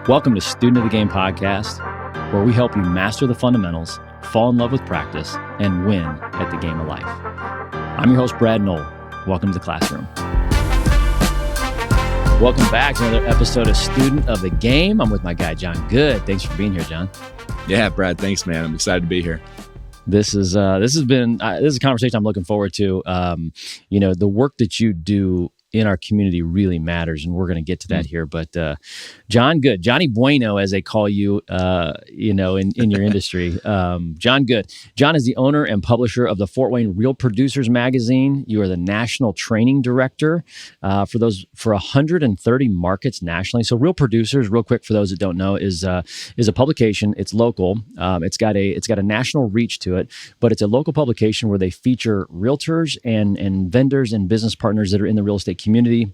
Welcome to Student of the Game podcast, where we help you master the fundamentals, fall in love with practice, and win at the game of life. I'm your host, Brad Knoll. Welcome to the classroom. Welcome back to another episode of Student of the Game. I'm with my guy, Jon Good. Thanks for being here, Jon. Yeah, Brad, thanks, man. I'm excited to be here. This is a conversation I'm looking forward to. The work that you do in our community really matters, and we're going to get to that here. But Jon Good, Johnny Bueno, as they call you, in your industry, Jon Good. Jon is the owner and publisher of the Fort Wayne Real Producers magazine. You are the national training director for 130 markets nationally. So Real Producers, real quick for those that don't know, is a publication. It's local. It's got a national reach to it, but it's a local publication where they feature realtors and vendors and business partners that are in the real estate community.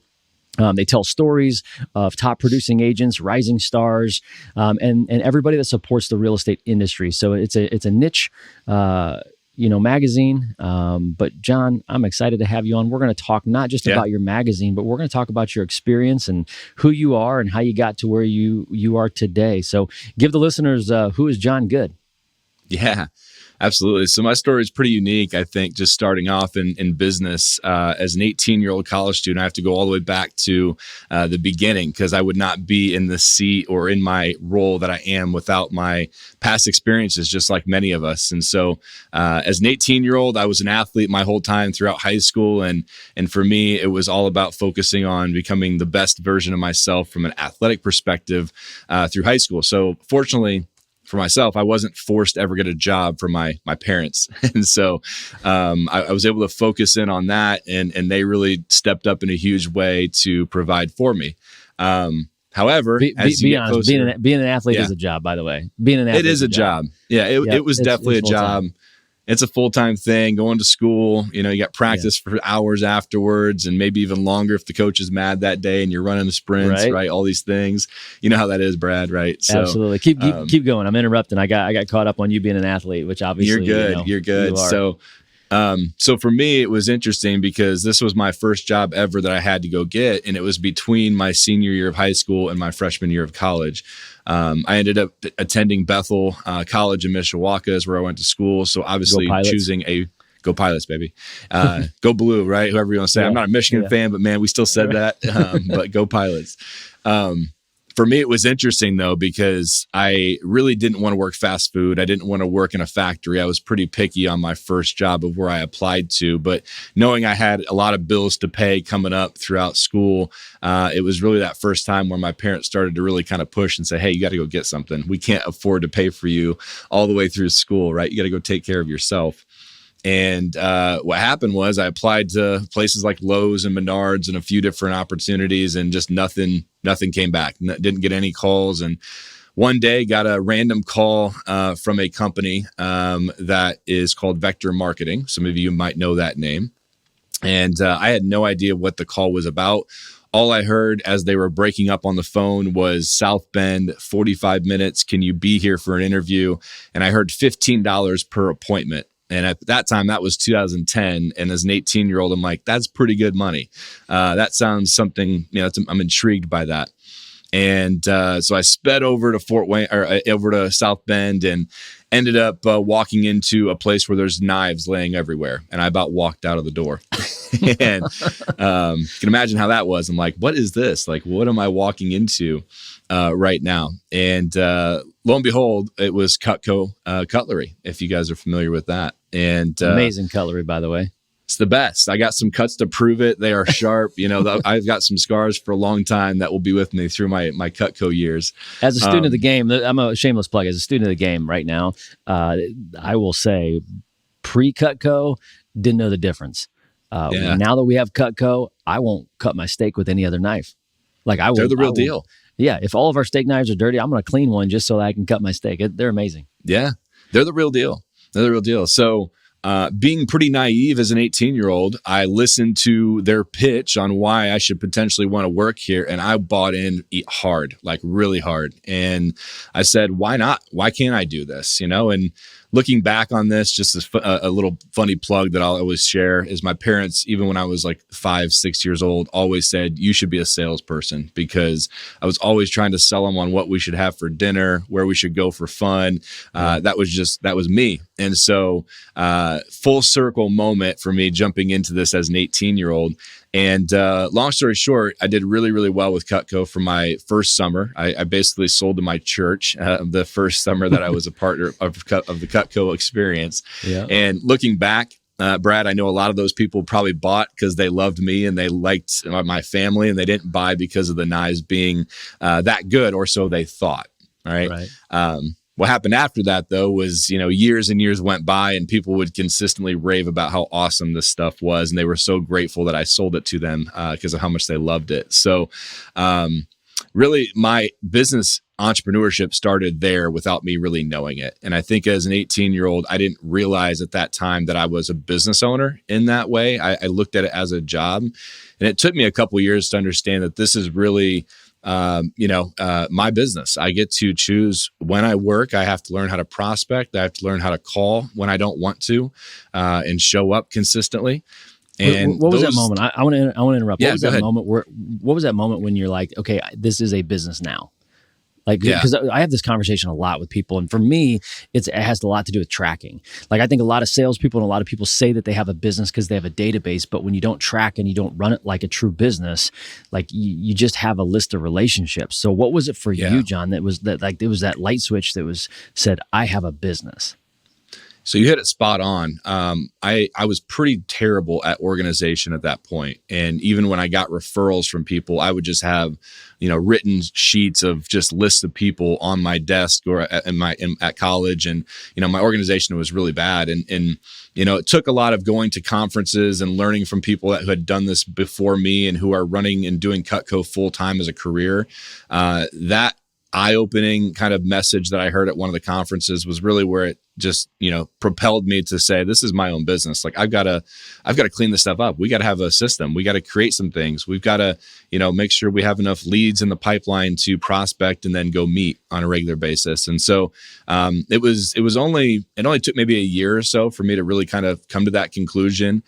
They tell stories of top producing agents, rising stars, and everybody that supports the real estate industry. So it's a niche, magazine. But Jon, I'm excited to have you on. We're going to talk not just about your magazine, but we're going to talk about your experience and who you are and how you got to where you are today. So give the listeners who is Jon Good. Yeah, absolutely. So my story is pretty unique, I think, just starting off in business. As an 18-year-old college student, I have to go all the way back to the beginning because I would not be in the seat or in my role that I am without my past experiences, just like many of us. And so as an 18-year-old, I was an athlete my whole time throughout high school. And for me, it was all about focusing on becoming the best version of myself from an athletic perspective through high school. So fortunately, for myself, I wasn't forced to ever get a job from my parents. And so I was able to focus in on that, and they really stepped up in a huge way to provide for me. However, be honest, being an athlete is a job, by the way. Being an athlete is a job. Yeah, it was definitely a job. It's a full-time thing, going to school, you got practice for hours afterwards and maybe even longer if the coach is mad that day and you're running the sprints, right? All these things. You know how that is, Brad, right? So, absolutely. Keep going. I'm interrupting. I got caught up on you being an athlete, which obviously you're good. So for me, it was interesting because this was my first job ever that I had to go get, and it was between my senior year of high school and my freshman year of college. I ended up attending Bethel College in Mishawaka is where I went to school. So obviously choosing go Pilots, baby. Go Blue, right? Whoever you want to say. I'm not a Michigan fan, but man, we still said that. But go Pilots. For me, it was interesting, though, because I really didn't want to work fast food. I didn't want to work in a factory. I was pretty picky on my first job of where I applied to. But knowing I had a lot of bills to pay coming up throughout school, it was really that first time where my parents started to really kind of push and say, hey, you got to go get something. We can't afford to pay for you all the way through school, right? You got to go take care of yourself. And what happened was I applied to places like Lowe's and Menards and a few different opportunities, and just nothing came back. Didn't get any calls. And one day got a random call from a company that is called Vector Marketing. Some of you might know that name. And I had no idea what the call was about. All I heard as they were breaking up on the phone was South Bend, 45 minutes. Can you be here for an interview? And I heard $15 per appointment. And at that time, that was 2010. And as an 18-year-old, I'm like, that's pretty good money. That sounds something, I'm intrigued by that. And so I sped over to Fort Wayne or over to South Bend and ended up walking into a place where there's knives laying everywhere. And I about walked out of the door. And you can imagine how that was. I'm like, what is this? Like, what am I walking into right now? And lo and behold, it was Cutco cutlery, if you guys are familiar with that. And amazing cutlery, by the way. It's the best. I got some cuts to prove it. They are sharp. I've got some scars for a long time that will be with me through my Cutco years. As a student of the game, I'm a shameless plug. As a student of the game right now, I will say pre-Cutco, didn't know the difference. Now that we have Cutco, I won't cut my steak with any other knife. They're the real deal. Yeah. If all of our steak knives are dirty, I'm going to clean one just so that I can cut my steak. They're amazing. Yeah. They're the real deal. So being pretty naive as an 18-year-old, I listened to their pitch on why I should potentially want to work here. And I bought in hard, like really hard. And I said, why not? Why can't I do this? And looking back on this, just a little funny plug that I'll always share is my parents, even when I was like 5, 6 years old, always said, you should be a salesperson, because I was always trying to sell them on what we should have for dinner, where we should go for fun. That was me. And so full circle moment for me jumping into this as an 18-year-old. And long story short, I did really, really well with Cutco for my first summer. I basically sold to my church the first summer that I was a partner of the Cutco experience. Yeah. And looking back, Brad, I know a lot of those people probably bought because they loved me and they liked my family, and they didn't buy because of the knives being that good, or so they thought. All right. What happened after that, though, was, years and years went by and people would consistently rave about how awesome this stuff was. And they were so grateful that I sold it to them because of how much they loved it. So really, my business entrepreneurship started there without me really knowing it. And I think as an 18-year-old, I didn't realize at that time that I was a business owner in that way. I looked at it as a job. And it took me a couple of years to understand that this is really my business. I get to choose when I work. I have to learn how to prospect. I have to learn how to call when I don't want to, and show up consistently. And what was that moment? I want to interrupt. Yeah, what was that moment when you're like, okay, this is a business now? Like, because I have this conversation a lot with people, and for me, it has a lot to do with tracking. Like, I think a lot of salespeople and a lot of people say that they have a business because they have a database, but when you don't track and you don't run it like a true business, like you just have a list of relationships. So, what was it for you, John? It was that light switch that said, I have a business. So you hit it spot on. I was pretty terrible at organization at that point. And even when I got referrals from people, I would just have, written sheets of just lists of people on my desk or at college. And, my organization was really bad. And it took a lot of going to conferences and learning from people who had done this before me and who are running and doing Cutco full time as a career. That eye-opening kind of message that I heard at one of the conferences was really where it just, propelled me to say, this is my own business. Like, I've got to clean this stuff up. We got to have a system. We got to create some things. We've got to, make sure we have enough leads in the pipeline to prospect and then go meet on a regular basis. And so, it only took maybe a year or so for me to really kind of come to that conclusion.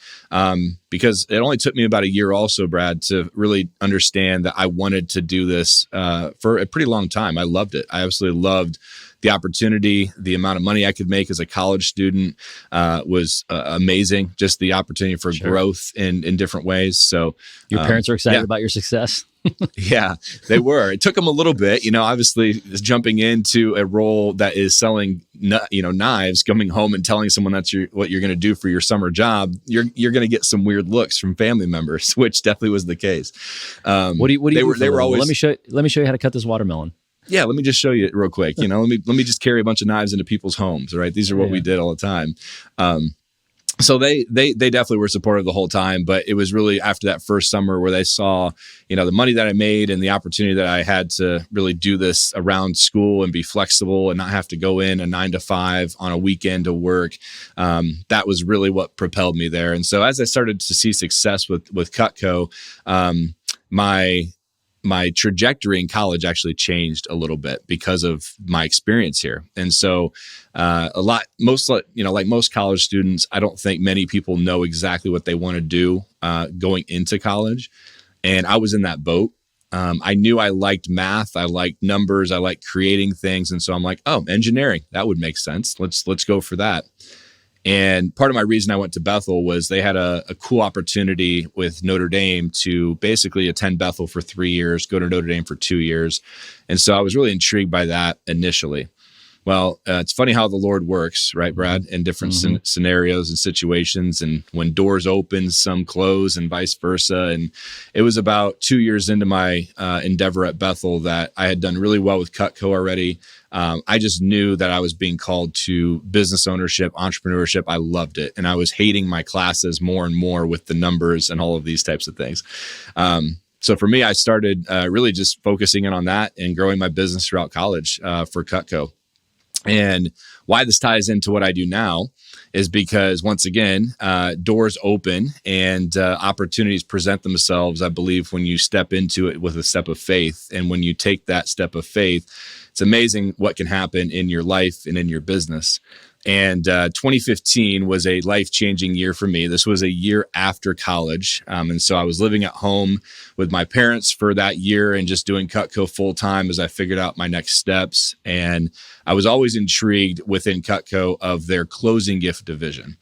Because it only took me about a year also, Brad, to really understand that I wanted to do this, for a pretty long time. I loved it. I absolutely loved the opportunity. The amount of money I could make as a college student was amazing. Just the opportunity for growth in different ways. So your parents are excited about your success. Yeah, they were. It took them a little bit, obviously jumping into a role that is selling, knives, coming home and telling someone that's what you're going to do for your summer job. You're going to get some weird looks from family members, which definitely was the case. What do you do? They were always. Let me show you how to cut this watermelon. Yeah, let me just show you it real quick. Let me just carry a bunch of knives into people's homes. Right, these are what we did all the time. So they definitely were supportive the whole time, but it was really after that first summer where they saw, the money that I made and the opportunity that I had to really do this around school and be flexible and not have to go in a 9 to 5 on a weekend to work. That was really what propelled me there. And so as I started to see success with Cutco, my trajectory in college actually changed a little bit because of my experience here. And so like most college students, I don't think many people know exactly what they want to do going into college. And I was in that boat. I knew I liked math. I liked numbers. I liked creating things. And so I'm like, oh, engineering, that would make sense. Let's go for that. And part of my reason I went to Bethel was they had a cool opportunity with Notre Dame to basically attend Bethel for 3 years, go to Notre Dame for 2 years. And so I was really intrigued by that initially. Well, it's funny how the Lord works, right, Brad, in different scenarios and situations. And when doors open, some close and vice versa. And it was about 2 years into my endeavor at Bethel that I had done really well with Cutco already. I just knew that I was being called to business ownership, entrepreneurship. I loved it. And I was hating my classes more and more with the numbers and all of these types of things. So for me, I started really just focusing in on that and growing my business throughout college for Cutco. And why this ties into what I do now is because, once again, doors open and opportunities present themselves, I believe, when you step into it with a step of faith. And when you take that step of faith, it's amazing what can happen in your life and in your business. And 2015 was a life-changing year for me. This was a year after college. And so I was living at home with my parents for that year and just doing Cutco full-time as I figured out my next steps. And I was always intrigued within Cutco of their closing gift division.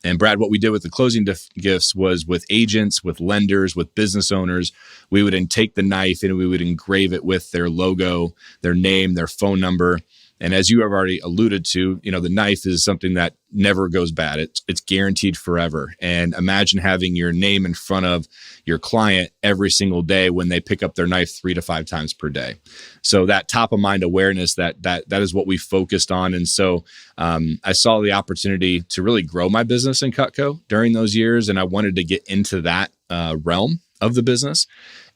And Brad, what we did with the closing gifts was with agents, with lenders, with business owners, we would then take the knife and we would engrave it with their logo, their name, their phone number. And as you have already alluded to, the knife is something that never goes bad. It's guaranteed forever. And imagine having your name in front of your client every single day when they pick up their knife 3 to 5 times per day. So that top of mind awareness, that is what we focused on. And so I saw the opportunity to really grow my business in Cutco during those years. And I wanted to get into that realm of the business.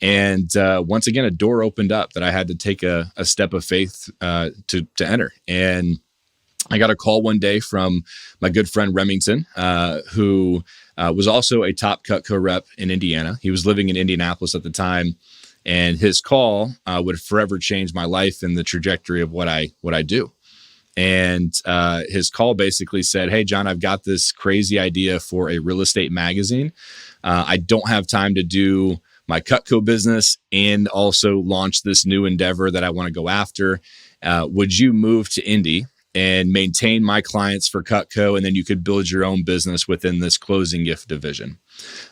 And once again, a door opened up that I had to take a step of faith to enter. And I got a call one day from my good friend Remington, who was also a top Cutco rep in Indiana. He was living in Indianapolis at the time. And his call would forever change my life and the trajectory of what I do. And his call basically said, "Hey, Jon, I've got this crazy idea for a real estate magazine. I don't have time to do my Cutco business and also launch this new endeavor that I want to go after. Would you move to Indy and maintain my clients for Cutco, and then you could build your own business within this closing gift division?"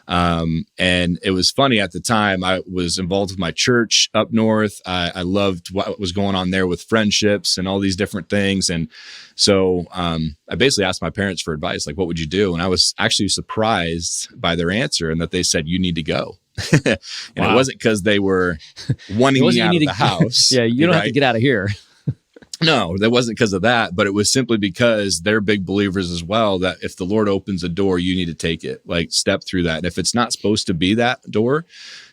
And it was funny at the time. I was involved with my church up north. I loved what was going on there with friendships and all these different things. And so I basically asked my parents for advice, like, what would you do? And I was actually surprised by their answer and that they said, "You need to go." And It wasn't because they were wanting me out of the house. Yeah, you don't have to get out of here. No, that wasn't because of that, but it was simply because they're big believers as well that if the Lord opens a door, you need to take it, like step through that. And if it's not supposed to be that door,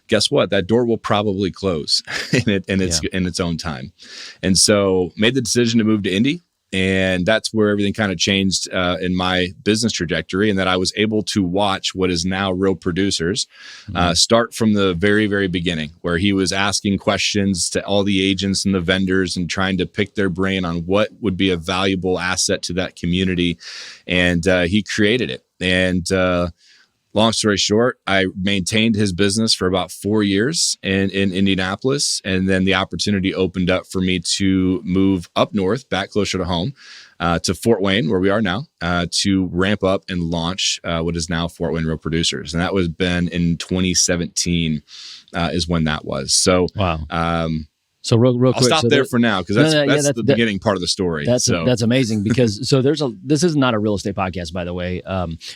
guess what? That door will probably close in its own time. And so made the decision to move to Indy. And that's where everything kind of changed in my business trajectory, and that I was able to watch what is now Real Producers start from the very, very beginning, where he was asking questions to all the agents and the vendors and trying to pick their brain on what would be a valuable asset to that community. And he created it. And long story short, I maintained his business for about 4 years in Indianapolis. And then the opportunity opened up for me to move up north, back closer to home, to Fort Wayne, where we are now, to ramp up and launch what is now Fort Wayne Real Producers. And that was been in 2017 is when that was. So, wow. So real quick, I'll stop there for now because that's the beginning part of the story. That's amazing because this is not a real estate podcast, by the way,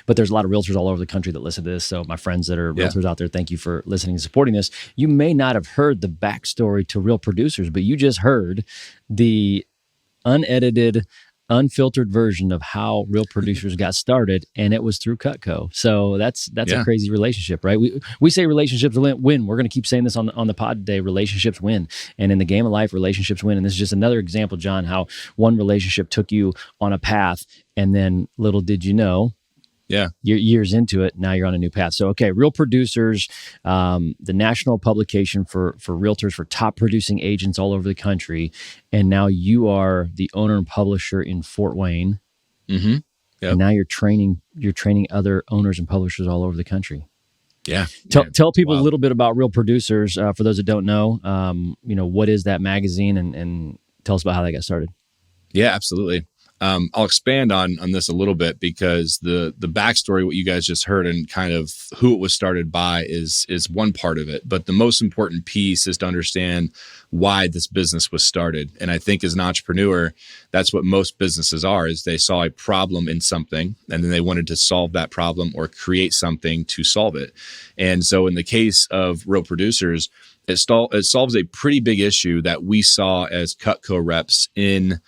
but there's a lot of realtors all over the country that listen to this. So my friends that are realtors out there, thank you for listening and supporting this. You may not have heard the backstory to Real Producers, but you just heard the unedited, unfiltered version of how Real Producers got started, and it was through Cutco. So that's a crazy relationship, right? We say relationships win. We're going to keep saying this on the pod today. Relationships win, and in the game of life, relationships win. And this is just another example, Jon, how one relationship took you on a path, and then little did you know, you're years into it, now you're on a new path. So, okay, Real Producers, the national publication for realtors, for top producing agents all over the country. And now you are the owner and publisher in Fort Wayne. Mm-hmm. Yep. And now you're training other owners and publishers all over the country. Yeah. Tell people a little bit about Real Producers, for those that don't know. What is that magazine, and tell us about how that got started. Yeah, absolutely. I'll expand on this a little bit because the backstory, what you guys just heard, and kind of who it was started by is one part of it. But the most important piece is to understand why this business was started. And I think as an entrepreneur, that's what most businesses are, is they saw a problem in something and then they wanted to solve that problem or create something to solve it. And so in the case of Real Producers, it solves a pretty big issue that we saw as Cutco reps in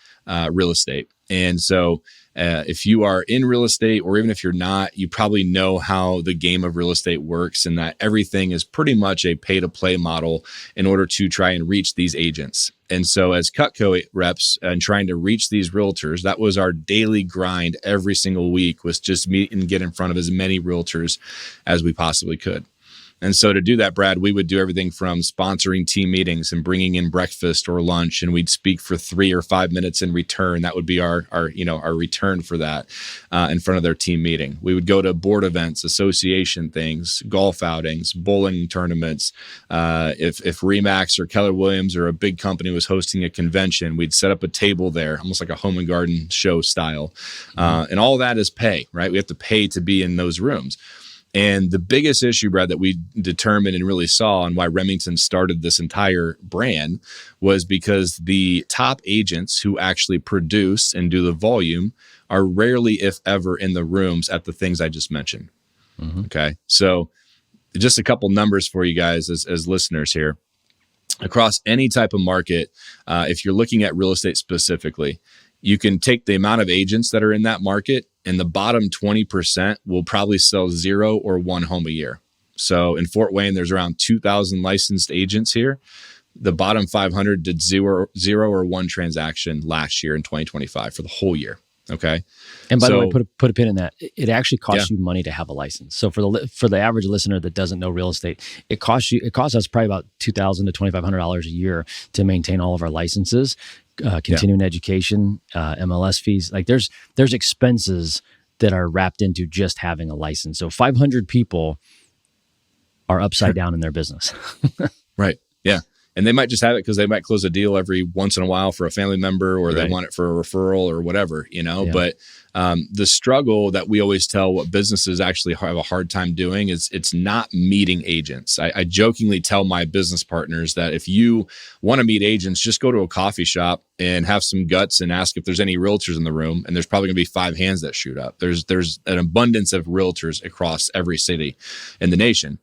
real estate. And so if you are in real estate, or even if you're not, you probably know how the game of real estate works, and that everything is pretty much a pay-to-play model in order to try and reach these agents. And so as Cutco reps and trying to reach these realtors, that was our daily grind every single week, was just meet and get in front of as many realtors as we possibly could. And so to do that, Brad, we would do everything from sponsoring team meetings and bringing in breakfast or lunch, and we'd speak for 3 or 5 minutes in return. That would be our return for that in front of their team meeting. We would go to board events, association things, golf outings, bowling tournaments. If Remax or Keller Williams or a big company was hosting a convention, we'd set up a table there, almost like a home and garden show style. And all that is pay, right? We have to pay to be in those rooms. And the biggest issue, Brad, that we determined and really saw, and why Remington started this entire brand, was because the top agents who actually produce and do the volume are rarely, if ever, in the rooms at the things I just mentioned. Okay. So just a couple numbers for you guys as listeners here. Across any type of market, if you're looking at real estate specifically, you can take the amount of agents that are in that market, and the bottom 20% will probably sell 0 or 1 home a year. So in Fort Wayne, there's around 2,000 licensed agents here. The bottom 500 did zero or 1 transaction last year in 2025 for the whole year. Okay. And by the way, put a pin in that. It actually costs you money to have a license. So for the average listener that doesn't know real estate, it costs us probably about $2,000 to $2,500 a year to maintain all of our licenses, continuing education, MLS fees. Like there's expenses that are wrapped into just having a license. So 500 people are upside down in their business. Right. Yeah. And they might just have it because they might close a deal every once in a while for a family member, or they want it for a referral or whatever, But the struggle that we always tell what businesses actually have a hard time doing is it's not meeting agents. I jokingly tell my business partners that if you want to meet agents, just go to a coffee shop and have some guts and ask if there's any realtors in the room. And there's probably going to be 5 hands that shoot up. There's an abundance of realtors across every city in the nation.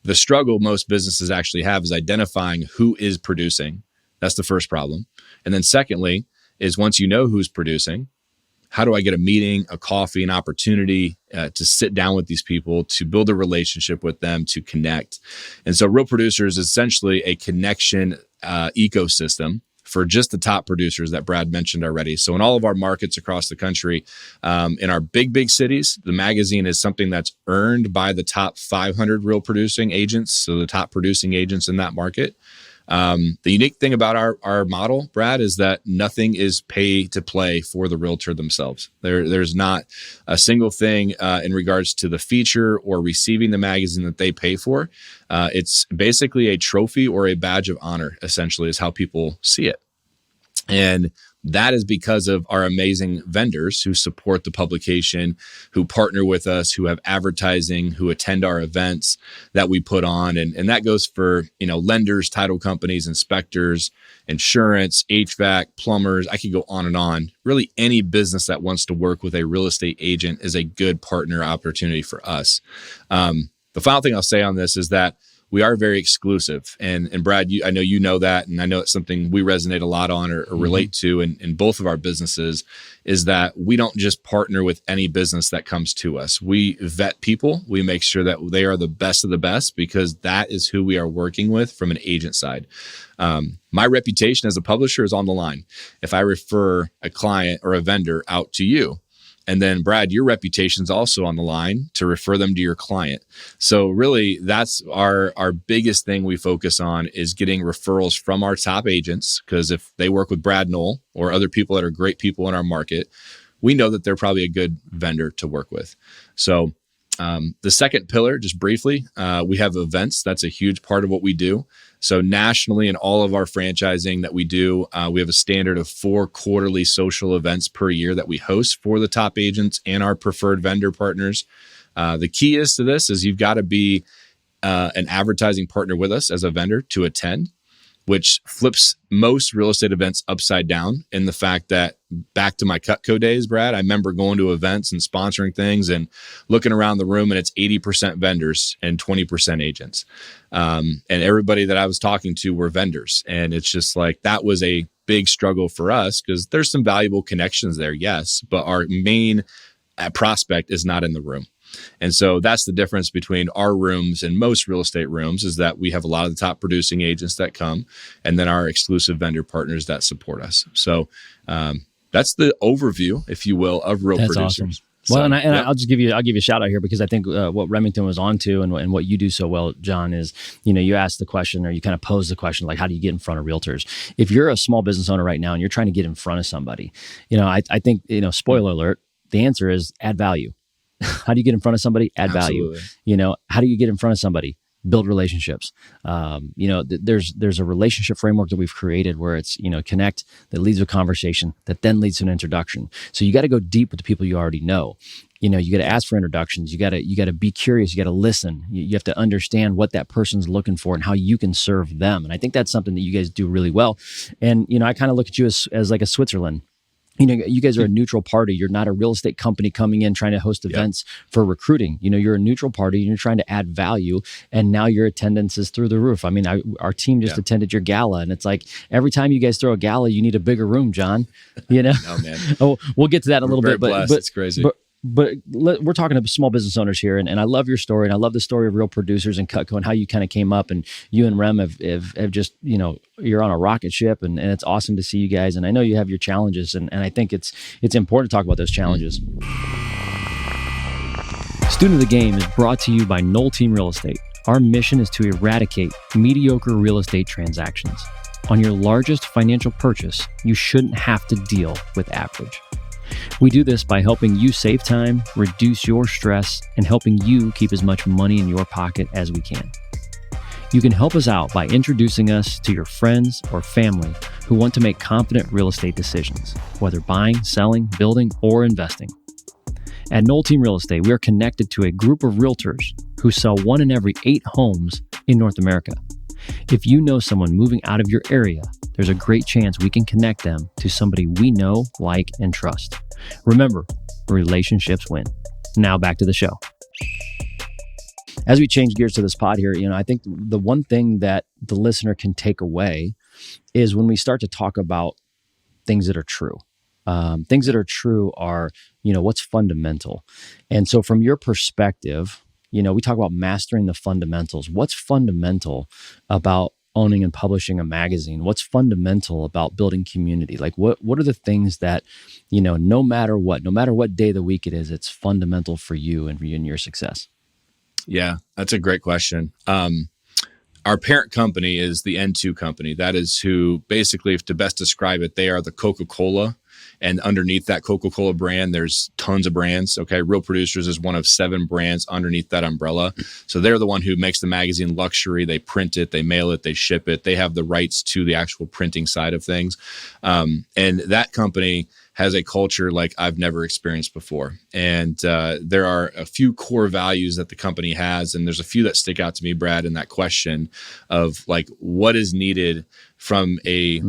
The struggle most businesses actually have is identifying who is producing. That's the first problem. And then secondly is, once you know who's producing, how do I get a meeting, a coffee, an opportunity to sit down with these people, to build a relationship with them, to connect? And so Real Producers is essentially a connection ecosystem for just the top producers that Brad mentioned already. So in all of our markets across the country, in our big cities, the magazine is something that's earned by the top 500 real producing agents. So the top producing agents in that market. The unique thing about our model, Brad, is that nothing is pay to play for the realtor themselves. There's not a single thing in regards to the feature or receiving the magazine that they pay for. It's basically a trophy or a badge of honor, essentially, is how people see it. And that is because of our amazing vendors who support the publication, who partner with us, who have advertising, who attend our events that we put on. And that goes for, lenders, title companies, inspectors, insurance, HVAC, plumbers. I could go on and on. Really, any business that wants to work with a real estate agent is a good partner opportunity for us. The final thing I'll say on this is that we are very exclusive. And Brad, I know you know that, and I know it's something we resonate a lot on or relate to in both of our businesses, is that we don't just partner with any business that comes to us. We vet people. We make sure that they are the best of the best, because that is who we are working with from an agent side. My reputation as a publisher is on the line. If I refer a client or a vendor out to you, and then Brad, your reputation's also on the line to refer them to your client. So really, that's our biggest thing we focus on, is getting referrals from our top agents, because if they work with Brad Knoll or other people that are great people in our market, we know that they're probably a good vendor to work with. So the second pillar, just briefly, we have events. That's a huge part of what we do. So nationally, in all of our franchising that we do, we have a standard of 4 quarterly social events per year that we host for the top agents and our preferred vendor partners. The key is to this is you've got to be an advertising partner with us as a vendor to attend, which flips most real estate events upside down, in the fact that, back to my Cutco days, Brad, I remember going to events and sponsoring things and looking around the room, and it's 80% vendors and 20% agents. And everybody that I was talking to were vendors. And it's just like, that was a big struggle for us, because there's some valuable connections there, yes, but our main prospect is not in the room. And so that's the difference between our rooms and most real estate rooms, is that we have a lot of the top producing agents that come, and then our exclusive vendor partners that support us. So that's the overview, if you will, of Real Producers. Awesome. Well, I'll just give you a shout out here because I think what Remington was onto and what you do so well, John, is, you ask the question, or you kind of pose the question, like, how do you get in front of realtors? If you're a small business owner right now and you're trying to get in front of somebody, I think, spoiler alert, the answer is add value. How do you get in front of somebody? Add Absolutely. value. How do you get in front of somebody? Build relationships. There's a relationship framework that we've created where it's, connect, that leads to a conversation, that then leads to an introduction. So you got to go deep with the people you already know. You got to ask for introductions. You got to be curious. You got to listen. You have to understand what that person's looking for and how you can serve them. And I think that's something that you guys do really well. And, I kind of look at you as like a Switzerland. You guys are a neutral party. You're not a real estate company coming in trying to host events for recruiting. You're a neutral party and you're trying to add value. And now your attendance is through the roof. I mean, our team just attended your gala, and it's like every time you guys throw a gala, you need a bigger room, John. No, man. Oh, we'll get to that in a little bit. But it's crazy. But we're talking to small business owners here, and I love your story, and I love the story of Real Producers and Cutco and how you kind of came up, and you and Rem have just, you're on a rocket ship, and it's awesome to see you guys. And I know you have your challenges, and I think it's important to talk about those challenges. Student of the Game is brought to you by Knoll Team Real Estate. Our mission is to eradicate mediocre real estate transactions. On your largest financial purchase, you shouldn't have to deal with average. We do this by helping you save time, reduce your stress, and helping you keep as much money in your pocket as we can. You can help us out by introducing us to your friends or family who want to make confident real estate decisions, whether buying, selling, building, or investing. At Knoll Team Real Estate, we are connected to a group of realtors who sell 1 in every 8 homes in North America. If you know someone moving out of your area, there's a great chance we can connect them to somebody we know, like, and trust. Remember, relationships win. Now back to the show. As we change gears to this pod here, I think the one thing that the listener can take away is when we start to talk about things that are true. Things that are true are, what's fundamental. And so from your perspective, we talk about mastering the fundamentals. What's fundamental about owning and publishing a magazine? What's fundamental about building community? Like what are the things that, no matter what day of the week it is, it's fundamental for you and your success? Yeah, that's a great question. Our parent company is the N2 company. That is who, basically, if to best describe it, they are the Coca-Cola. And underneath that Coca-Cola brand, there's tons of brands. Okay. Real Producers is one of 7 brands underneath that umbrella. So they're the one who makes the magazine luxury. They print it, they mail it, they ship it. They have the rights to the actual printing side of things. And that company has a culture like I've never experienced before. And there are a few core values that the company has. And there's a few that stick out to me, Brad, in that question of like, what is needed from a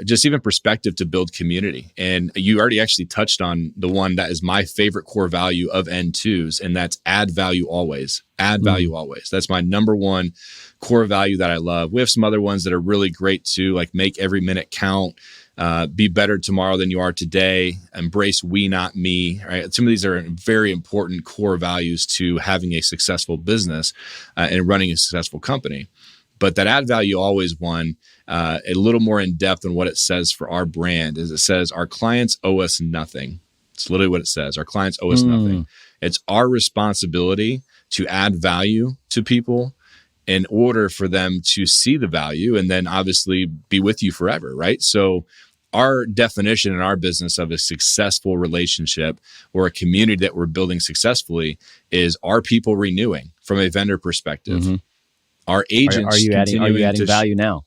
just even perspective to build community. And you already actually touched on the one that is my favorite core value of N2's, and that's add value always. Add value always. That's my number one core value that I love. We have some other ones that are really great too, like make every minute count, be better tomorrow than you are today, embrace we, not me, right? Some of these are very important core values to having a successful business and running a successful company. But that add value always one, a little more in depth on what it says for our brand is it says our clients owe us nothing. It's literally what it says. Our clients owe us nothing. It's our responsibility to add value to people in order for them to see the value and then obviously be with you forever, right? So our definition in our business of a successful relationship or a community that we're building successfully is are people renewing from a vendor perspective? Our agents are you adding value now?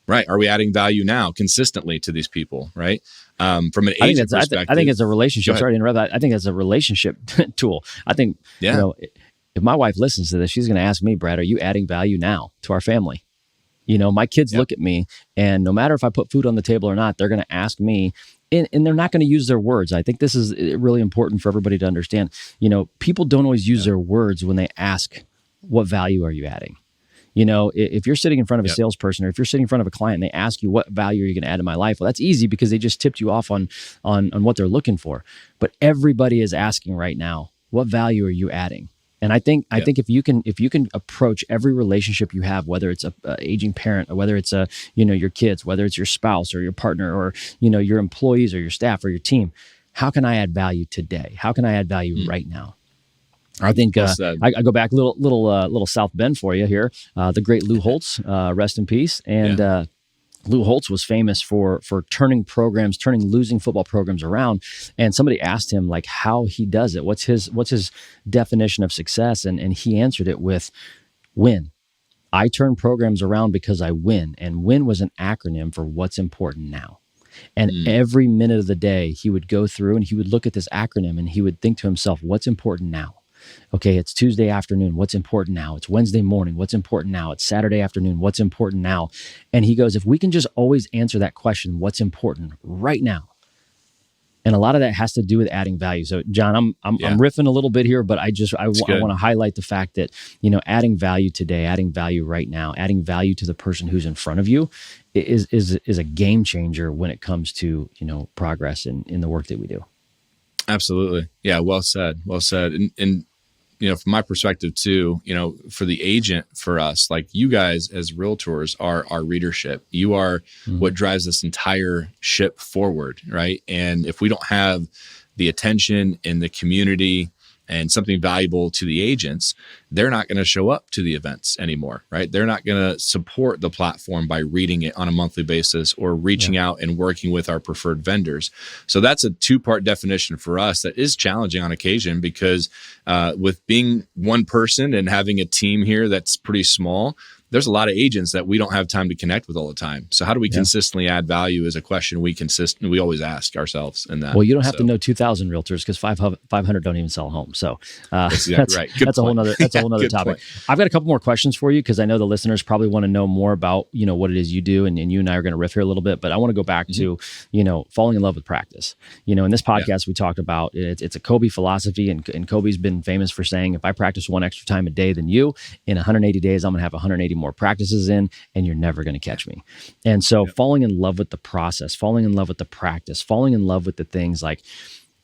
Right. Are we adding value now consistently to these people? Right. From an agent perspective, I think it's a relationship. Sorry to interrupt. I think it's a relationship tool. I think, if my wife listens to this, she's going to ask me, Brad, are you adding value now to our family? My kids look at me, and no matter if I put food on the table or not, they're going to ask me, and they're not going to use their words. I think this is really important for everybody to understand. People don't always use their words when they ask, what value are you adding? If you're sitting in front of a salesperson or if you're sitting in front of a client and they ask you, what value are you going to add to my life? Well, that's easy because they just tipped you off on what they're looking for. But everybody is asking right now, what value are you adding? And I think if you can approach every relationship you have, whether it's a aging parent or whether it's your kids, whether it's your spouse or your partner or your employees or your staff or your team, how can I add value today? How can I add value right now? I think Well said. I go back little South Bend for you here. The great Lou Holtz, rest in peace. And Lou Holtz was famous for turning losing football programs around. And somebody asked him like how he does it. What's his definition of success? And he answered it with win. I turn programs around because I win. And win was an acronym for what's important now. And every minute of the day, he would go through and he would look at this acronym and he would think to himself, what's important now? Okay, it's Tuesday afternoon. What's important now? It's Wednesday morning. What's important now? It's Saturday afternoon. What's important now? And he goes, if we can just always answer that question, what's important right now? And a lot of that has to do with adding value. So, John, I'm riffing a little bit here, but I want to highlight the fact that, adding value today, adding value right now, adding value to the person who's in front of you is a game changer when it comes to, progress in the work that we do. Absolutely. Yeah. Well said. Well said. And from my perspective too, for the agent, for us, like you guys as realtors are our readership. You are what drives this entire ship forward. Right. And if we don't have the attention in the community and something valuable to the agents, they're not going to show up to the events anymore, right? They're not going to support the platform by reading it on a monthly basis or reaching out and working with our preferred vendors. So that's a two-part definition for us that is challenging on occasion because with being one person and having a team here that's pretty small, there's a lot of agents that we don't have time to connect with all the time. So how do we consistently add value is a question we always ask ourselves in that. Well, you don't have to know 2,000 realtors because 500 don't even sell a home. So that's exactly right. That's a whole nother topic. Point. I've got a couple more questions for you because I know the listeners probably want to know more about, what it is you do. And you and I are going to riff here a little bit, but I want to go back to, falling in love with practice. In this podcast, we talked about it's a Kobe philosophy and Kobe's been famous for saying, if I practice one extra time a day than you, in 180 days, I'm going to have 180 more practices in and you're never going to catch me. And so falling in love with the process, falling in love with the practice, falling in love with the things like,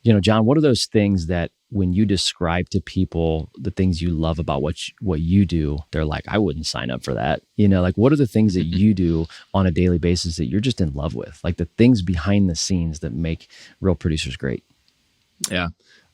John, what are those things that when you describe to people the things you love about what you do, they're like, I wouldn't sign up for that. Like what are the things that you do on a daily basis that you're just in love with? Like the things behind the scenes that make real producers great. Yeah.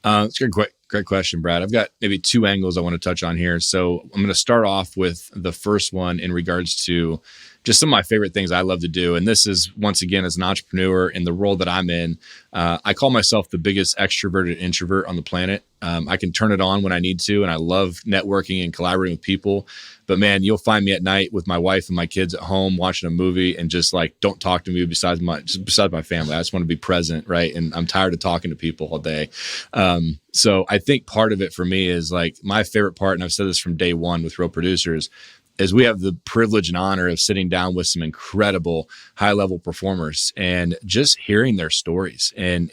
It's a great question, Brad. I've got maybe two angles I want to touch on here. So I'm going to start off with the first one in regards to just some of my favorite things I love to do. And this is, once again, as an entrepreneur in the role that I'm in, I call myself the biggest extroverted introvert on the planet. I can turn it on when I need to, and I love networking and collaborating with people. But man, you'll find me at night with my wife and my kids at home watching a movie and just like, don't talk to me besides my family. I just want to be present, right? And I'm tired of talking to people all day. So I think part of it for me is like my favorite part, and I've said this from day one with Real Producers, is we have the privilege and honor of sitting down with some incredible high-level performers and just hearing their stories and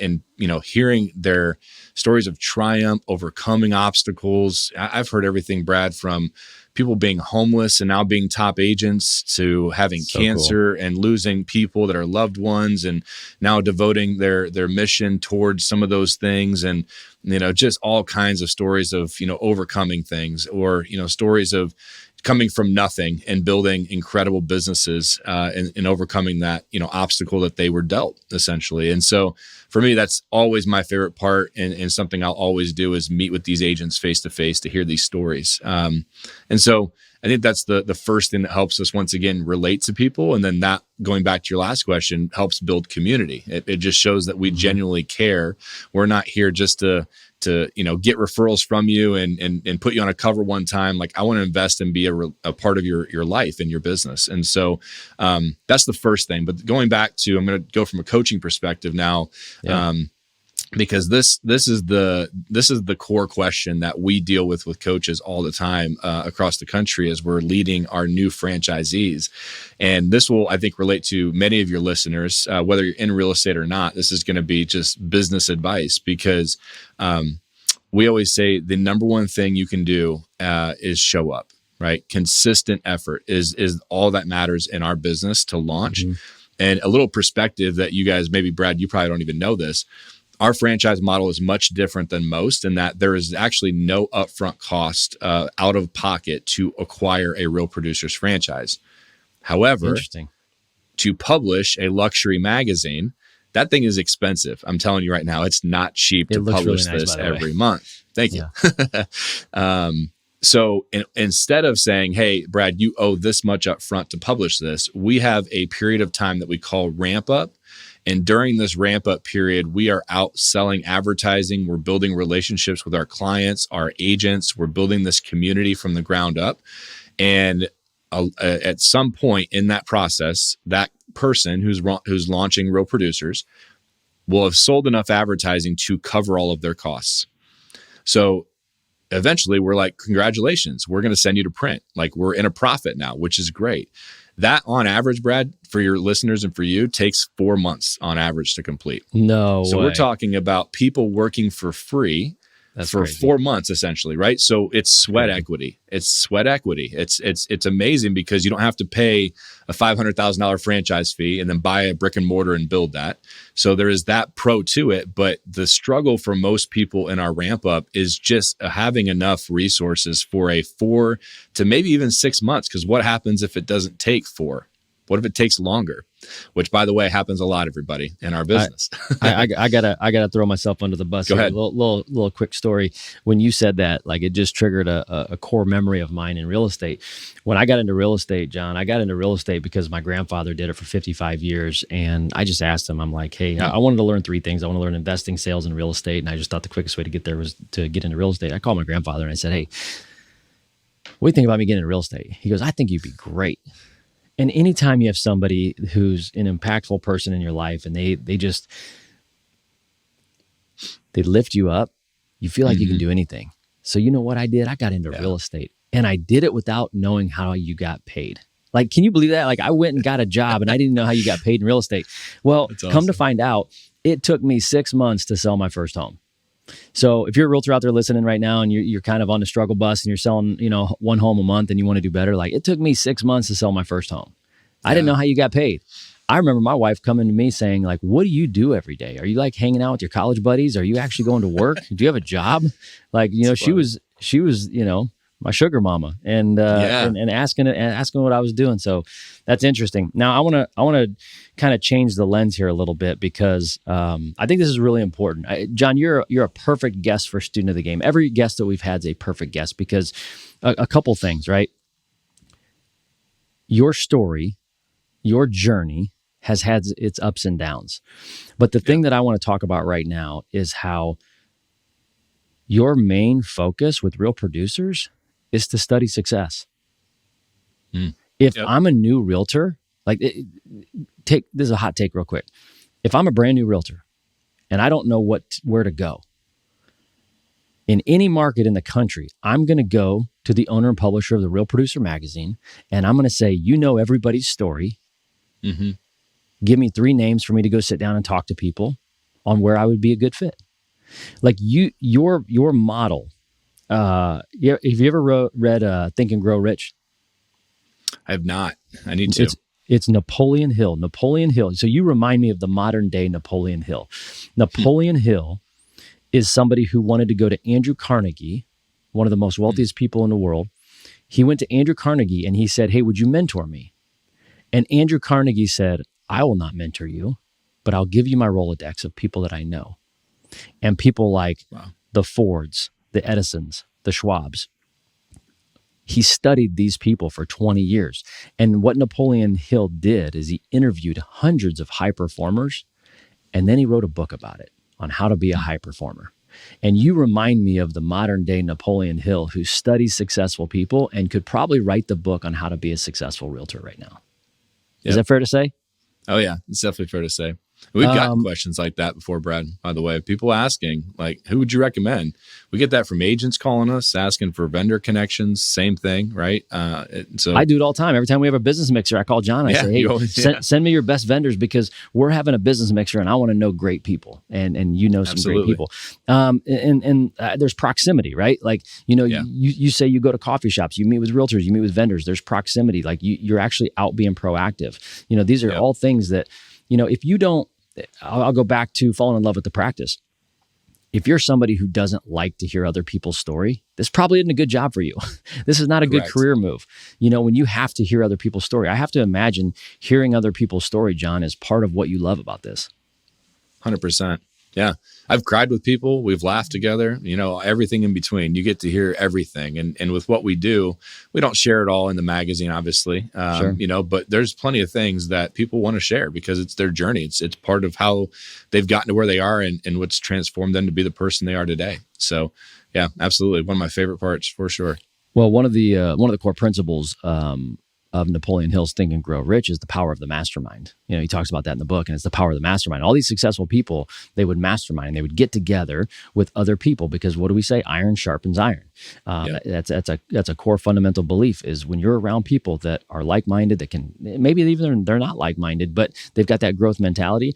hearing their stories of triumph, overcoming obstacles. I've heard everything, Brad, from people being homeless and now being top agents to having cancer and losing people that are loved ones and now devoting their mission towards some of those things. And, just all kinds of stories of, overcoming things or, stories of coming from nothing and building incredible businesses and overcoming that, obstacle that they were dealt essentially. And so for me, that's always my favorite part. And something I'll always do is meet with these agents face to face to hear these stories. And so I think that's the first thing that helps us once again relate to people. And then that, going back to your last question, helps build community. It just shows that we genuinely care. We're not here just to get referrals from you and put you on a cover one time. Like I want to invest and be a part of your life and your business. And so that's the first thing. But going back to, I'm going to go from a coaching perspective now. Because this is the core question that we deal with coaches all the time across the country as we're leading our new franchisees. And this will, I think, relate to many of your listeners, whether you're in real estate or not. This is going to be just business advice because we always say the number one thing you can do is show up, right? Consistent effort is all that matters in our business to launch. And a little perspective that you guys, maybe Brad, you probably don't even know this. Our franchise model is much different than most in that there is actually no upfront cost out of pocket to acquire a Real Producers franchise. However, to publish a luxury magazine, That thing is expensive. I'm telling you right now, it's not cheap to publish really nice, this every month. Thank you. So instead of saying, hey, Brad, you owe this much up front to publish this, we have a period of time that we call ramp up. And during this ramp up period, we are out selling advertising. We're building relationships with our clients, our agents. We're building this community from the ground up. And at some point in that process, that person who's launching Real Producers will have sold enough advertising to cover all of their costs. So eventually we're like, congratulations, we're going to send you to print. Like, we're in a profit now, which is great. That on average, Brad, for your listeners and for you, takes 4 months on average to complete. No So way. we're talking about people working for free for crazy. 4 months, essentially, right? So it's sweat equity. It's sweat equity. It's amazing because you don't have to pay a $500,000 franchise fee and then buy a brick and mortar and build that. So there is that pro to it. But the struggle for most people in our ramp up is just having enough resources for a 4 to maybe even 6 months. Because what happens if it doesn't take 4? What if it takes longer? Which, by the way, happens a lot, everybody, in our business. I gotta throw myself under the bus. Go ahead. Little quick story. When you said that, like, it just triggered a core memory of mine in real estate. When I got into real estate, John, I got into real estate because my grandfather did it for 55 years. And I just asked him, I'm like, hey, I wanted to learn 3 things. I want to learn investing, sales, and real estate. And I just thought the quickest way to get there was to get into real estate. I called my grandfather and I said, hey, what do you think about me getting into real estate? He goes, I think you'd be great. And anytime you have somebody who's an impactful person in your life and they lift you up, you feel like you can do anything. So you know what I did? I got into real estate, and I did it without knowing how you got paid. Like, can you believe that? Like, I went and got a job and I didn't know how you got paid in real estate. Well, That's awesome. Come to find out, it took me 6 months to sell my first home. So if you're a realtor out there listening right now and you're kind of on the struggle bus and you're selling, 1 home a month and you want to do better, like, it took me 6 months to sell my first home. I didn't know how you got paid. I remember my wife coming to me saying, like, what do you do every day? Are you like hanging out with your college buddies? Are you actually going to work? Do you have a job? Like, she was, my sugar mama and asking what I was doing. So that's interesting. Now I want to kind of change the lens here a little bit because I think this is really important. John, you're a perfect guest for Student of the Game. Every guest that we've had is a perfect guest because a couple things, right? Your story, your journey has had its ups and downs. But the thing that I want to talk about right now is how your main focus with Real Producers is to study success. If I'm a new realtor, this is a hot take real quick. If I'm a brand new realtor and I don't know where to go, in any market in the country, I'm going to go to the owner and publisher of the Real Producer magazine, and I'm going to say, everybody's story. Mm-hmm. Give me 3 names for me to go sit down and talk to people on where I would be a good fit. Like your model. Have you ever read Think and Grow Rich? I have not. I need to. It's Napoleon Hill. Napoleon Hill. So you remind me of the modern day Napoleon Hill. Napoleon Hill is somebody who wanted to go to Andrew Carnegie, one of the most wealthiest people in the world. He went to Andrew Carnegie and he said, hey, would you mentor me? And Andrew Carnegie said, I will not mentor you, but I'll give you my Rolodex of people that I know. And people like the Fords, the Edisons, the Schwabs. He studied these people for 20 years. And what Napoleon Hill did is he interviewed hundreds of high performers, and then he wrote a book about it, on how to be a high performer. And you remind me of the modern day Napoleon Hill who studies successful people and could probably write the book on how to be a successful realtor right now. Is that fair to say? Oh, yeah. It's definitely fair to say. We've gotten questions like that before, Brad, by the way. People asking, like, who would you recommend? We get that from agents calling us, asking for vendor connections. Same thing, right? So I do it all the time. Every time we have a business mixer, I call John. I say, hey, send me your best vendors because we're having a business mixer and I want to know great people. And some great people. And there's proximity, right? Like, you say you go to coffee shops, you meet with realtors, you meet with vendors. There's proximity. Like you're actually out being proactive. These are all things that, if you don't, I'll go back to falling in love with the practice. If you're somebody who doesn't like to hear other people's story, this probably isn't a good job for you. This is not a good career move. When you have to hear other people's story, I have to imagine hearing other people's story, John, is part of what you love about this. 100%. Yeah. I've cried with people. We've laughed together, everything in between. You get to hear everything. And with what we do, we don't share it all in the magazine, obviously. Sure. But there's plenty of things that people want to share because it's their journey. It's part of how they've gotten to where they are and what's transformed them to be the person they are today. So yeah, absolutely. One of my favorite parts for sure. Well, one of the core principles of Napoleon Hill's Think and Grow Rich is the power of the mastermind. He talks about that in the book, and it's the power of the mastermind. All these successful people, they would mastermind, and they would get together with other people because what do we say? Iron sharpens iron. That's a core fundamental belief is when you're around people that are like-minded, that can, maybe even they're not like-minded, but they've got that growth mentality,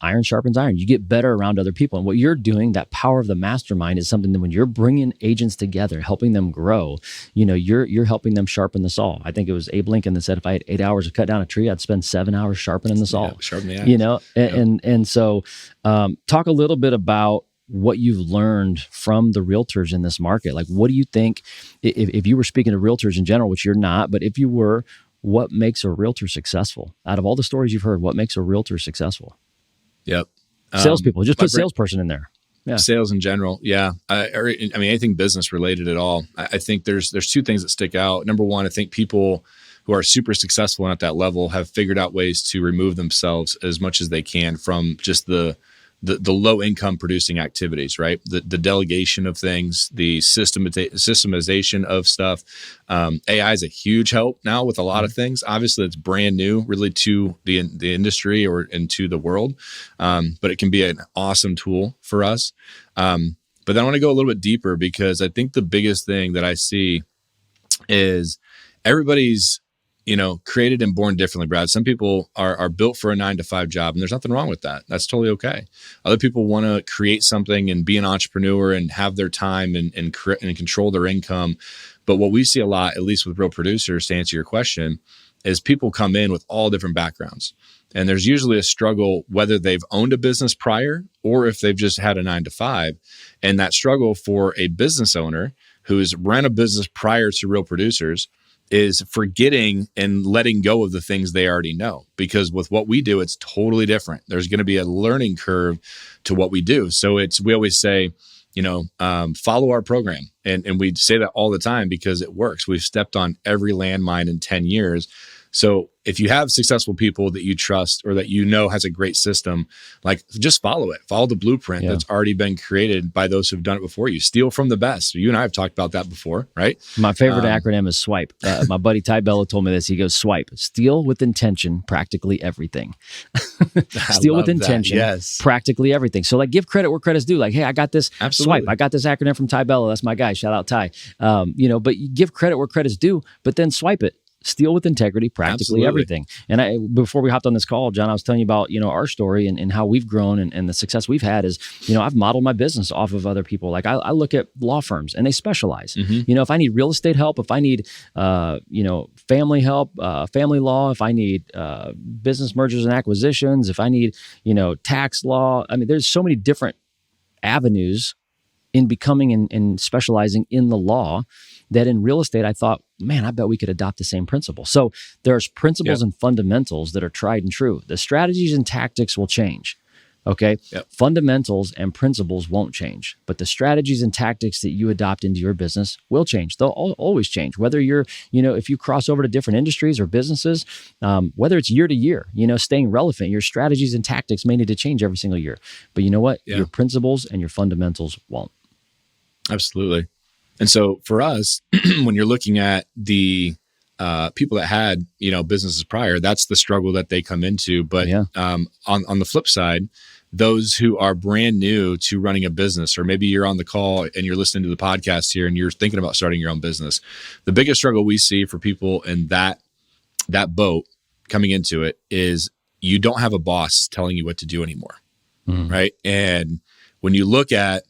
iron sharpens iron. You get better around other people. And what you're doing, that power of the mastermind is something that when you're bringing agents together, helping them grow, you're helping them sharpen the saw. I think it was Abe Lincoln that said, if I had 8 hours to cut down a tree, I'd spend 7 hours sharpening the saw. Sharpen the axe. So talk a little bit about what you've learned from the realtors in this market. Like, what do you think, if you were speaking to realtors in general, which you're not, but if you were, what makes a realtor successsucul? Out of all the stories you've heard, what makes a realtor successful? Yep. Salespeople, just put salesperson in there. Yeah. Sales in general. Yeah. Anything business related at all. I think there's two things that stick out. Number one, I think people who are super successful and at that level have figured out ways to remove themselves as much as they can from just the low income producing activities, right? The delegation of things, the systemization of stuff. AI is a huge help now with a lot of things. Obviously, it's brand new, really, to the industry and to the world, but it can be an awesome tool for us. But then I want to go a little bit deeper because I think the biggest thing that I see is everybody's created and born differently, Brad. Some people are built for a 9-to-5 job, and there's nothing wrong with that. That's totally okay. Other people want to create something and be an entrepreneur and have their time and control their income. But what we see a lot, at least with real producers, to answer your question, is people come in with all different backgrounds. And there's usually a struggle, whether they've owned a business prior or if they've just had a 9-to-5. And that struggle for a business owner who's ran a business prior to real producers is forgetting and letting go of the things they already know. Because with what we do, it's totally different. There's going to be a learning curve to what we do. So we always say, follow our program. And we say that all the time because it works. We've stepped on every landmine in 10 years. So if you have successful people that you trust or that has a great system, like just follow it. Follow the blueprint that's already been created by those who've done it before you. Steal from the best. You and I have talked about that before, right? My favorite acronym is SWIPE. My buddy Ty Bello told me this. He goes, SWIPE, steal with intention, practically everything. Steal with intention, practically everything. So like give credit where credit's due. Like, hey, I got this SWIPE. I got this acronym from Ty Bello. That's my guy. Shout out Ty. But you give credit where credit's due, but then swipe it. Steal with integrity, practically everything. And before we hopped on this call, John, I was telling you about, our story and how we've grown and the success we've had is, I've modeled my business off of other people. Like I look at law firms and they specialize. Mm-hmm. If I need real estate help, if I need, family help, family law, if I need business mergers and acquisitions, if I need, tax law. I mean, there's so many different avenues in becoming and specializing in the law that in real estate, I thought, man, I bet we could adopt the same principle. So there's principles and fundamentals that are tried and true. The strategies and tactics will change. Okay. Yep. Fundamentals and principles won't change, but the strategies and tactics that you adopt into your business will change. They'll always change, whether you're, if you cross over to different industries or businesses, whether it's year to year, staying relevant, your strategies and tactics may need to change every single year. But you know what? Yeah. Your principles and your fundamentals won't. Absolutely. And so for us, when you're looking at the people that had, businesses prior, that's the struggle that they come into. But on the flip side, those who are brand new to running a business, or maybe you're on the call and you're listening to the podcast here and you're thinking about starting your own business, the biggest struggle we see for people in that boat coming into it is you don't have a boss telling you what to do anymore, right? And when you look at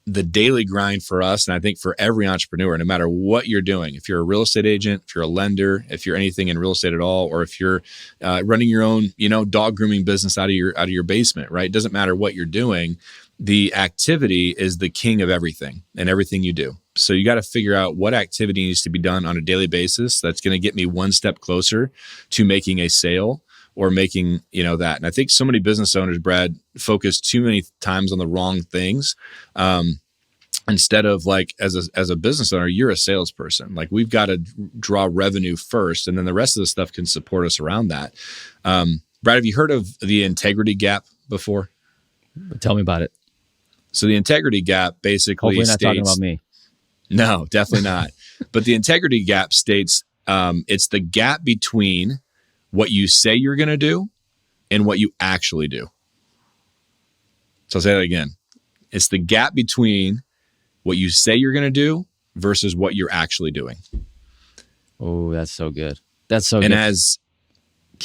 the daily grind for us, and I think for every entrepreneur, no matter what you're doing, if you're a real estate agent, if you're a lender, if you're anything in real estate at all, or if you're running your own, dog grooming business out of your basement, right? It doesn't matter what you're doing. The activity is the king of everything and everything you do. So you got to figure out what activity needs to be done on a daily basis that's going to get me one step closer to making a sale or making, that. And I think so many business owners, Brad, focus too many times on the wrong things. Instead of like, as a business owner, you're a salesperson. Like, we've got to draw revenue first, and then the rest of the stuff can support us around that. Brad, have you heard of the integrity gap before? Tell me about it. So the integrity gap basically Hopefully not talking about me. No, definitely not. But the integrity gap states it's the gap between what you say you're going to do and what you actually do. So I'll say that again. It's the gap between what you say you're going to do versus what you're actually doing. Oh, that's so good. That's so good. And as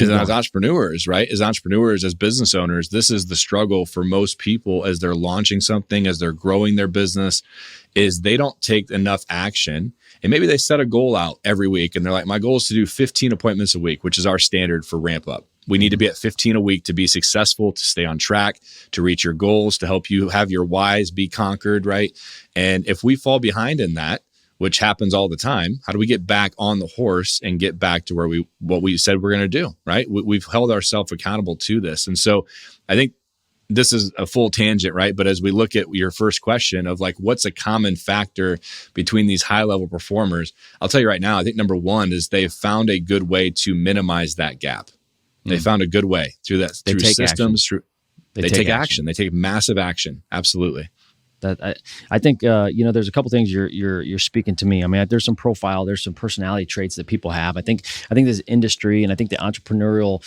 entrepreneurs, right? As entrepreneurs, as business owners, this is the struggle for most people as they're launching something, as they're growing their business, is they don't take enough action. And maybe they set a goal out every week and they're like, my goal is to do 15 appointments a week, which is our standard for ramp up. We need to be at 15 a week to be successful, to stay on track, to reach your goals, to help you have your whys be conquered, right? And if we fall behind in that, which happens all the time, how do we get back on the horse and get back to what we said we're going to do, right? We've held ourselves accountable to this. And so I think this is a full tangent, right? But as we look at your first question of like, what's a common factor between these high level performers? I'll tell you right now, I think number one is they've found a good way to minimize that gap. They found a good way through that, through systems, they take action. They take massive action. Absolutely. That I think there's a couple things you're speaking to me. I mean, there's some profile, there's some personality traits that people have. I think this industry and I think the entrepreneurial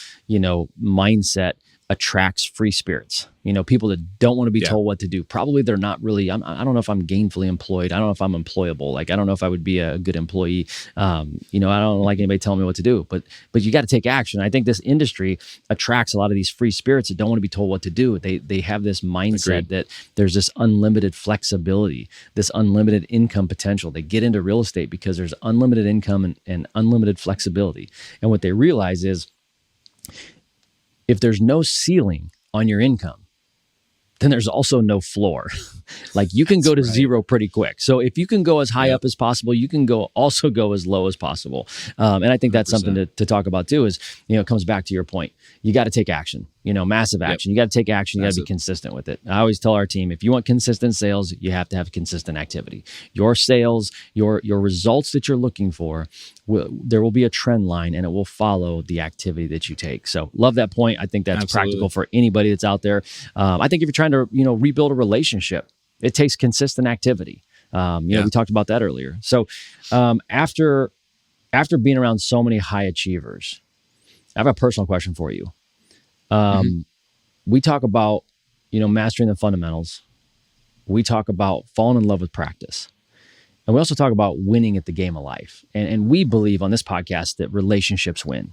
mindset attracts free spirits. People that don't want to be told what to do. Probably they're not really. I don't know if I'm gainfully employed. I don't know if I'm employable. Like, I don't know if I would be a good employee. I don't like anybody telling me what to do. But you got to take action. I think this industry attracts a lot of these free spirits that don't want to be told what to do. They have this mindset that there's this unlimited flexibility, this unlimited income potential. They get into real estate because there's unlimited income and unlimited flexibility. And what they realize is, if there's no ceiling on your income, then there's also no floor. Like, you can go to zero pretty quick. So if you can go as high up as possible, you can also go as low as possible. And I think that's 100%. Something to talk about too, is, it comes back to your point. You got to take action, massive action. You got to take action. You got to be consistent with it. I always tell our team, if you want consistent sales, you have to have consistent activity. Your sales, your results that you're looking for, there will be a trend line and it will follow the activity that you take. So love that point. I think that's practical for anybody that's out there. I think if you're trying to, rebuild a relationship, it takes consistent activity. We talked about that earlier. So after being around so many high achievers, I have a personal question for you. We talk about, mastering the fundamentals. We talk about falling in love with practice. And we also talk about winning at the game of life. And we believe on this podcast that relationships win.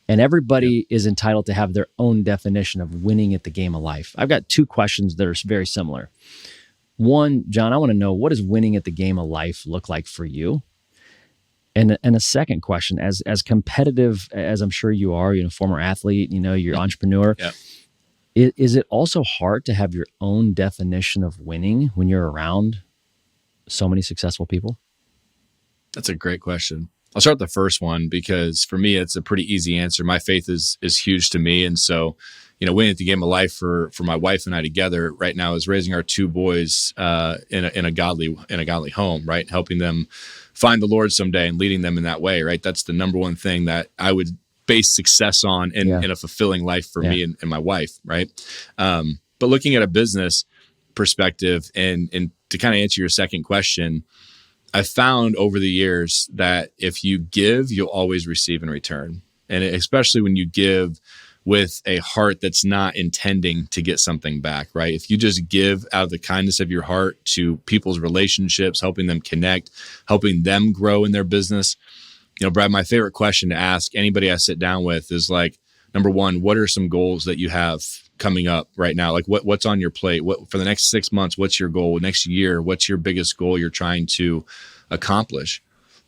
And everybody is entitled to have their own definition of winning at the game of life. I've got two questions that are very similar. One, Jon, I want to know, what does winning at the game of life look like for you? And a second question, as competitive as I'm sure you are, former athlete, you're entrepreneur. Yeah. Is it also hard to have your own definition of winning when you're around so many successful people? That's a great question. I'll start with the first one because for me, it's a pretty easy answer. My faith is huge to me. And so, winning at the game of life for my wife and I together right now is raising our two boys in a godly home, right? Helping them find the Lord someday and leading them in that way, right? That's the number one thing that I would base success on in a fulfilling life for me and my wife, right? But looking at a business perspective and to kind of answer your second question, I've found over the years that if you give, you'll always receive in return. And especially when you give with a heart that's not intending to get something back, right? If you just give out of the kindness of your heart to people's relationships, helping them connect, helping them grow in their business. Brad, my favorite question to ask anybody I sit down with is like, number one, what are some goals that you have coming up right now? Like what's on your plate? What for the next 6 months, what's your goal? Next year, what's your biggest goal you're trying to accomplish?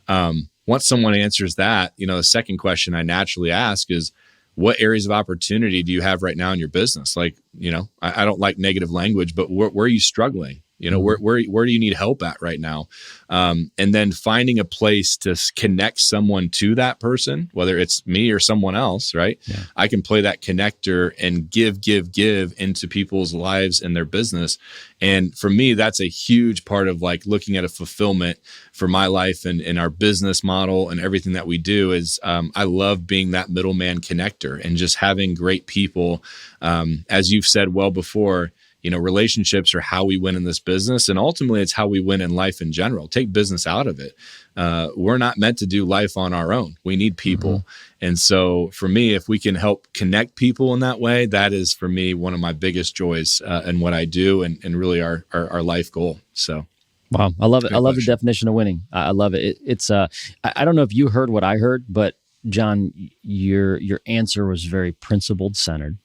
Once someone answers that, the second question I naturally ask is, what areas of opportunity do you have right now in your business? Like, I don't like negative language, but where are you struggling? You know, where do you need help at right now? And then finding a place to connect someone to that person, whether it's me or someone else, right? Yeah. I can play that connector and give into people's lives and their business. And for me, that's a huge part of like looking at a fulfillment for my life and our business model and everything that we do is I love being that middleman connector and just having great people. As you've said well before, you know, relationships are how we win in this business. And ultimately, it's how we win in life in general. Take business out of it. We're not meant to do life on our own. We need people. And so for me, if we can help connect people in that way, that is for me one of my biggest joys in what I do and really our life goal. So. Wow. I love it. I love the definition of winning. I love it. It's I don't know if you heard what I heard, but Jon, your answer was very principled centered.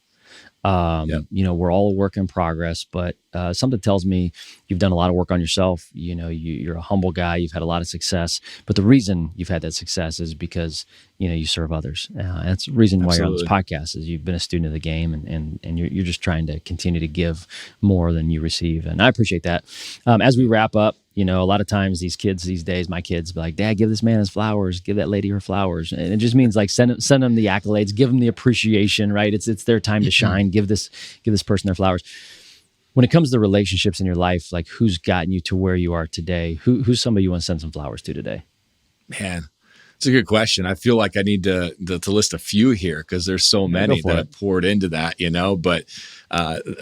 You know, we're all a work in progress, but something tells me you've done a lot of work on yourself. You know, you're a humble guy. You've had a lot of success, but the reason you've had that success is because, you know, you serve others. That's the reason why you're on this podcast is you've been a student of the game and you're just trying to continue to give more than you receive. And I appreciate that. As we wrap up, you know, a lot of times these kids these days, my kids be like, Dad, give this man his flowers, give that lady her flowers. And it just means like send them the accolades, give them the appreciation, right? It's their time to shine. Give this person their flowers. When it comes to relationships in your life, like who's gotten you to where you are today? Who's somebody you want to send some flowers to today? Man, it's a good question. I feel like I need to list a few here because there's so many that have poured into that, you know, but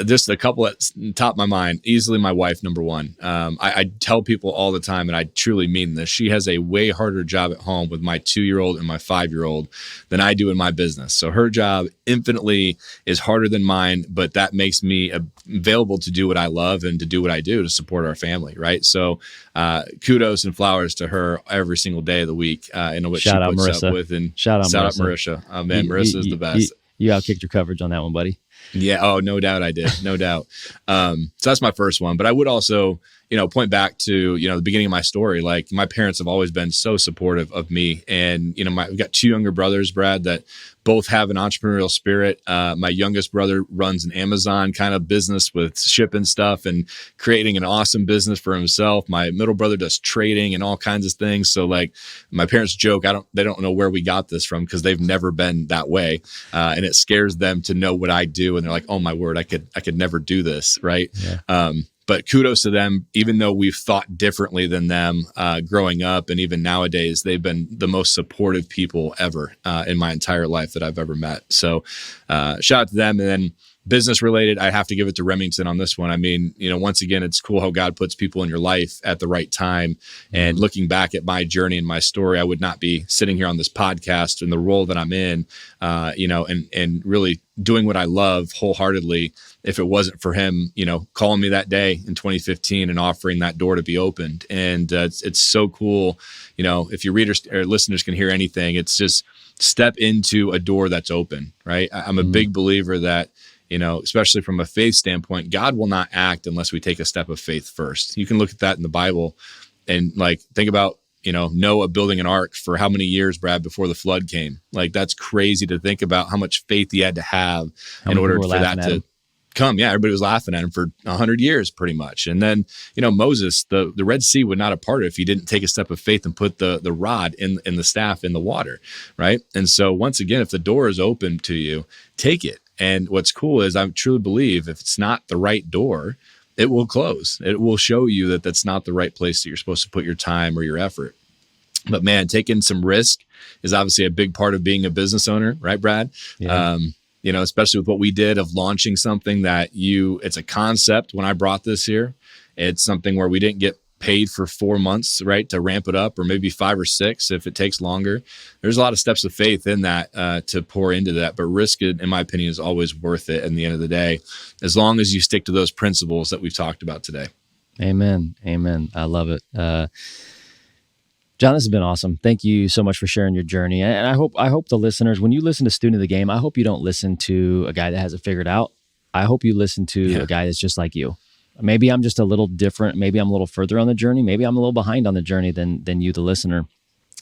just a couple at the top of my mind, easily my wife, number one. I tell people all the time, and I truly mean this, she has a way harder job at home with my 2-year-old and my 5-year-old than I do in my business. So her job infinitely is harder than mine, but that makes me available to do what I love and to do what I do to support our family, right? So kudos and flowers to her every single day of the week and what shout she puts Marissa. Up with. And shout out Marisha. Oh, man, Marissa is the best. You outkicked your coverage on that one, buddy. Yeah. Oh, no doubt I did. No doubt. So that's my first one. But I would also, you know, point back to, you know, the beginning of my story. Like my parents have always been so supportive of me. And, you know, we've got 2 younger brothers, Brad, that both have an entrepreneurial spirit. My youngest brother runs an Amazon kind of business with shipping stuff and creating an awesome business for himself. My middle brother does trading and all kinds of things. So like my parents joke, they don't know where we got this from because they've never been that way. And it scares them to know what I do. And they're like, oh my word, I could never do this. Right. Yeah. But kudos to them, even though we've thought differently than them growing up. And even nowadays, they've been the most supportive people ever in my entire life that I've ever met. So shout out to them. And then business related, I have to give it to Remington on this one. I mean, you know, once again, it's cool how God puts people in your life at the right time. And looking back at my journey and my story, I would not be sitting here on this podcast in the role that I'm in, you know, and really doing what I love wholeheartedly if it wasn't for him, you know, calling me that day in 2015 and offering that door to be opened. And it's so cool. You know, if your readers or listeners can hear anything, it's just step into a door that's open, right? I'm a big believer that, you know, especially from a faith standpoint, God will not act unless we take a step of faith first. You can look at that in the Bible and like, think about, you know, Noah building an ark for how many years, Brad, before the flood came? Like, that's crazy to think about how much faith he had to have in order for that to come. Yeah, everybody was laughing at him for 100 years pretty much. And then, you know, Moses, the Red Sea would not have parted if he didn't take a step of faith and put the rod in the staff in the water, right? And so once again, if the door is open to you, take it. And what's cool is I truly believe if it's not the right door, it will close. It will show you that that's not the right place that you're supposed to put your time or your effort. But man, taking some risk is obviously a big part of being a business owner, right, Brad? Yeah. You know, especially with what we did of launching something that it's a concept. When I brought this here, it's something where we didn't get paid for 4 months, right, to ramp it up, or maybe 5 or 6 if it takes longer. There's a lot of steps of faith in that to pour into that. But risk, in my opinion, is always worth it in the end of the day, as long as you stick to those principles that we've talked about today. Amen. Amen. I love it. Jon, this has been awesome. Thank you so much for sharing your journey. And I hope the listeners, when you listen to Student of the Game, I hope you don't listen to a guy that has it figured out. I hope you listen to a guy that's just like you. Maybe I'm just a little different. Maybe I'm a little further on the journey. Maybe I'm a little behind on the journey than you, the listener.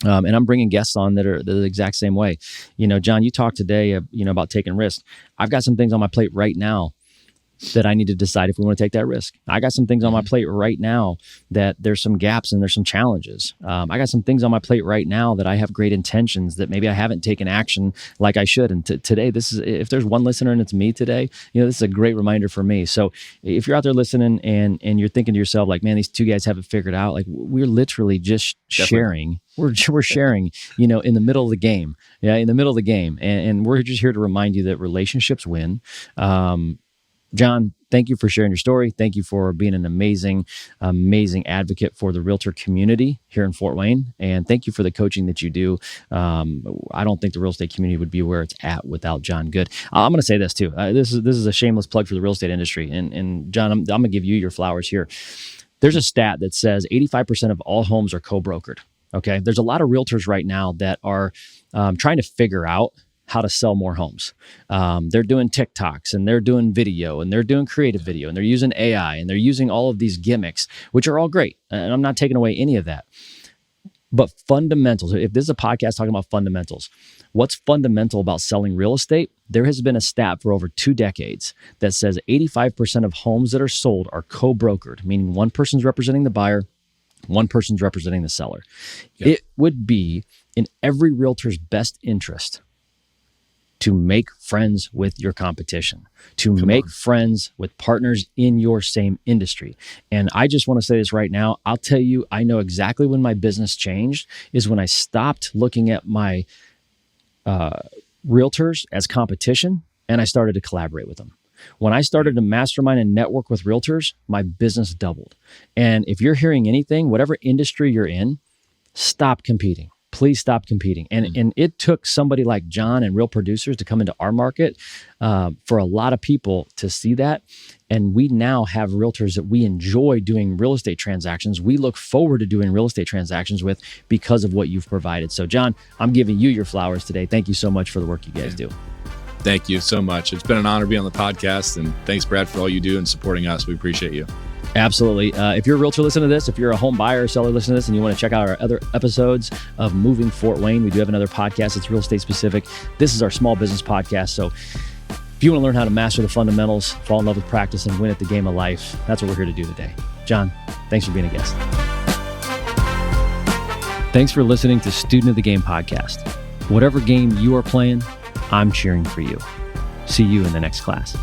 And I'm bringing guests on that are the exact same way. You know, Jon, you talked today, about taking risks. I've got some things on my plate right now that I need to decide if we want to take that risk. I got some things on my plate right now that there's some gaps and there's some challenges. I got some things on my plate right now that I have great intentions that maybe I haven't taken action like I should. And today, this is, if there's one listener and it's me today, this is a great reminder for me. So if you're out there listening and you're thinking to yourself like, man, these two guys have it figured out. Like, we're literally just sharing. We're sharing, in the middle of the game. Yeah, in the middle of the game. And we're just here to remind you that relationships win. Jon, thank you for sharing your story. Thank you for being an amazing advocate for the realtor community here in Fort Wayne. And thank you for the coaching that you do. I don't think the real estate community would be where it's at without Jon Good. I'm going to say this too. This is a shameless plug for the real estate industry. And Jon, I'm going to give you your flowers here. There's a stat that says 85% of all homes are co-brokered. Okay. There's a lot of realtors right now that are trying to figure out how to sell more homes. They're doing TikToks and they're doing video and they're doing creative video and they're using AI and they're using all of these gimmicks, which are all great. And I'm not taking away any of that. But fundamentals, if this is a podcast talking about fundamentals, what's fundamental about selling real estate? There has been a stat for over 2 decades that says 85% of homes that are sold are co-brokered, meaning one person's representing the buyer, one person's representing the seller. Yep. It would be in every realtor's best interest to make friends with your competition, to make friends with partners in your same industry. And I just want to say this right now. I'll tell you, I know exactly when my business changed is when I stopped looking at my realtors as competition and I started to collaborate with them. When I started to mastermind and network with realtors, my business doubled. And if you're hearing anything, whatever industry you're in, stop competing. Please stop competing. And it took somebody like Jon and real producers to come into our market for a lot of people to see that. And we now have realtors that we enjoy doing real estate transactions. We look forward to doing real estate transactions with because of what you've provided. So Jon, I'm giving you your flowers today. Thank you so much for the work you guys do. Thank you so much. It's been an honor to be on the podcast. And thanks, Brad, for all you do and supporting us. We appreciate you. Absolutely. If you're a realtor listening to this, if you're a home buyer or seller listening to this and you want to check out our other episodes of Moving Fort Wayne, we do have another podcast that's real estate specific. This is our small business podcast. So if you want to learn how to master the fundamentals, fall in love with practice, and win at the game of life, that's what we're here to do today. Jon, thanks for being a guest. Thanks for listening to Student of the Game podcast. Whatever game you are playing, I'm cheering for you. See you in the next class.